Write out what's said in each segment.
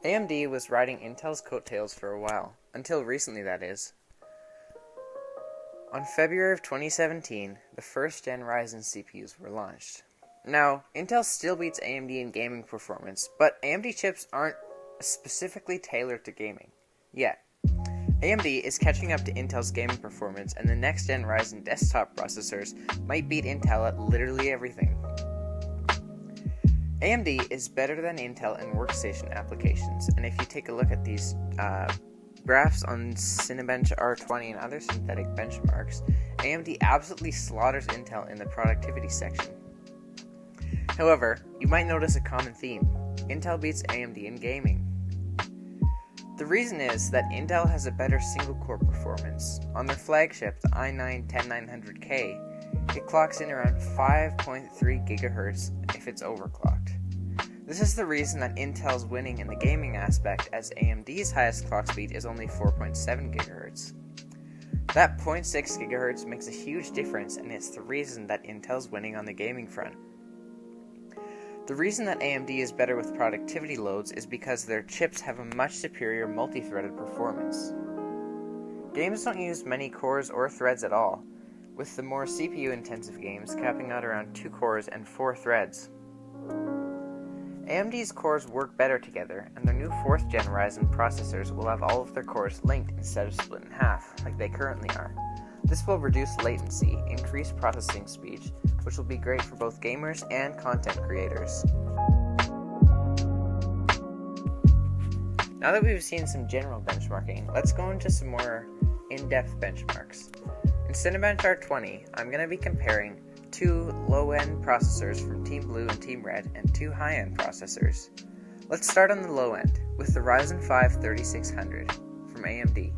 AMD was riding Intel's coattails for a while, until recently that is. On February of 2017, the first-gen Ryzen CPUs were launched. Now, Intel still beats AMD in gaming performance, but AMD chips aren't specifically tailored to gaming yet. AMD is catching up to Intel's gaming performance, and the next-gen Ryzen desktop processors might beat Intel at literally everything. AMD is better than Intel in workstation applications, and if you take a look at these graphs on Cinebench R20 and other synthetic benchmarks, AMD absolutely slaughters Intel in the productivity section. However, you might notice a common theme. Intel beats AMD in gaming. The reason is that Intel has a better single-core performance. On their flagship, the i9-10900K, it clocks in around 5.3 GHz if it's overclocked. This is the reason that Intel's winning in the gaming aspect, as AMD's highest clock speed is only 4.7 GHz. That 0.6 GHz makes a huge difference, and it's the reason that Intel's winning on the gaming front. The reason that AMD is better with productivity loads is because their chips have a much superior multi-threaded performance. Games don't use many cores or threads at all, with the more CPU-intensive games capping out around 2 cores and 4 threads. AMD's cores work better together, and their new 4th gen Ryzen processors will have all of their cores linked instead of split in half, like they currently are. This will reduce latency, increase processing speed, which will be great for both gamers and content creators. Now that we've seen some general benchmarking, let's go into some more in-depth benchmarks. In Cinebench R20, I'm going to be comparing 2 low-end processors from Team Blue and Team Red and 2 high-end processors. Let's start on the low end with the Ryzen 5 3600 from AMD.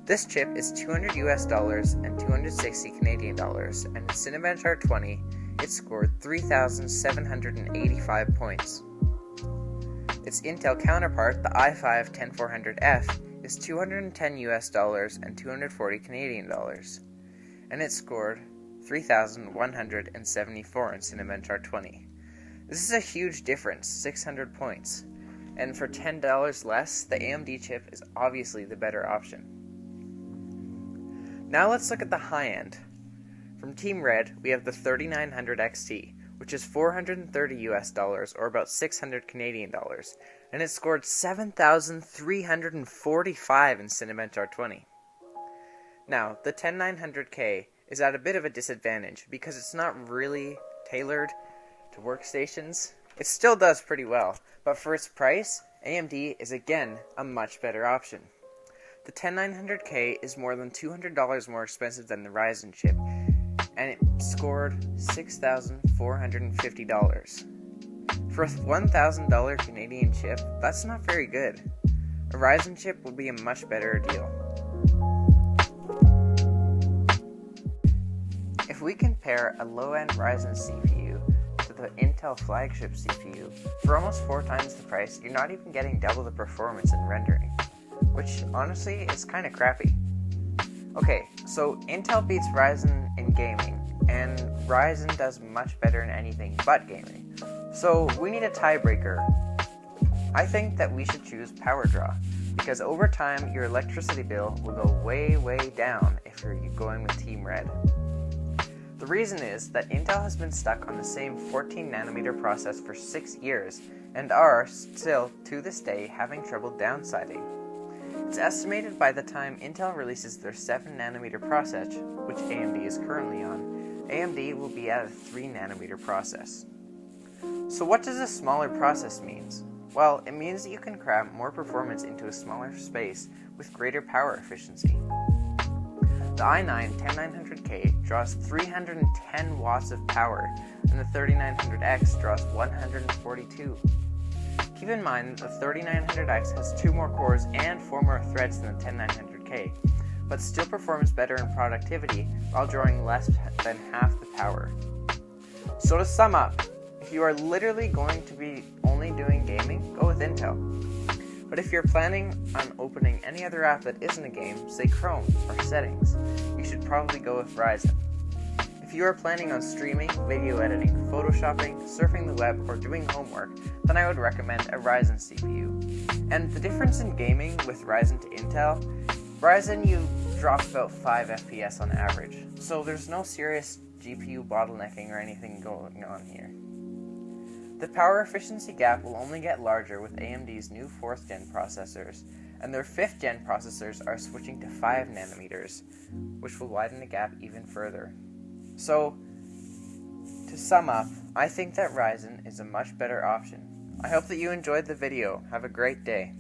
This chip is $200 and 260 Canadian dollars, and in Cinebench R20, it scored 3,785 points. Its Intel counterpart, the i5-10400F, is $210 and 240 Canadian dollars, and it scored 3,174 in Cinebench R20. This is a huge difference, 600 points, and for $10 less, the AMD chip is obviously the better option. Now let's look at the high end. From Team Red, we have the 3900 XT, which is $430 or about 600 Canadian dollars, and it scored 7,345 in Cinebench R20. Now, the 10900K is at a bit of a disadvantage because it's not really tailored to workstations. It still does pretty well, but for its price, AMD is again a much better option. The 10900K is more than $200 more expensive than the Ryzen chip, and it scored $6,450. For a $1,000 Canadian chip, that's not very good. A Ryzen chip would be a much better deal. If we compare a low-end Ryzen CPU to the Intel flagship CPU, for almost 4 times the price, you're not even getting double the performance in rendering, which honestly is kind of crappy. Okay, so Intel beats Ryzen in gaming, and Ryzen does much better in anything but gaming. So we need a tiebreaker. I think that we should choose power draw, because over time your electricity bill will go way, way down if you're going with Team Red. The reason is that Intel has been stuck on the same 14nm process for 6 years, and are still, to this day, having trouble downsizing. It's estimated by the time Intel releases their 7nm process, which AMD is currently on, AMD will be at a 3nm process. So what does a smaller process mean? Well, it means that you can cram more performance into a smaller space with greater power efficiency. The i9-10900K draws 310 watts of power, and the 3900X draws 142. Keep in mind that the 3900X has 2 more cores and 4 more threads than the 10900K, but still performs better in productivity while drawing less than half the power. So to sum up, if you are literally going to be only doing gaming, go with Intel. But if you're planning on opening any other app that isn't a game, say Chrome or Settings, you should probably go with Ryzen. If If you are planning on streaming, video editing, photoshopping, surfing the web, or doing homework, then I would recommend a Ryzen CPU. And the difference in gaming with Ryzen to Intel, Ryzen you drop about 5 FPS on average, so there's no serious GPU bottlenecking or anything going on here. The power efficiency gap will only get larger with AMD's new 4th gen processors, and their 5th gen processors are switching to 5 nanometers, which will widen the gap even further. So, to sum up, I think that Ryzen is a much better option. I hope that you enjoyed the video. Have a great day.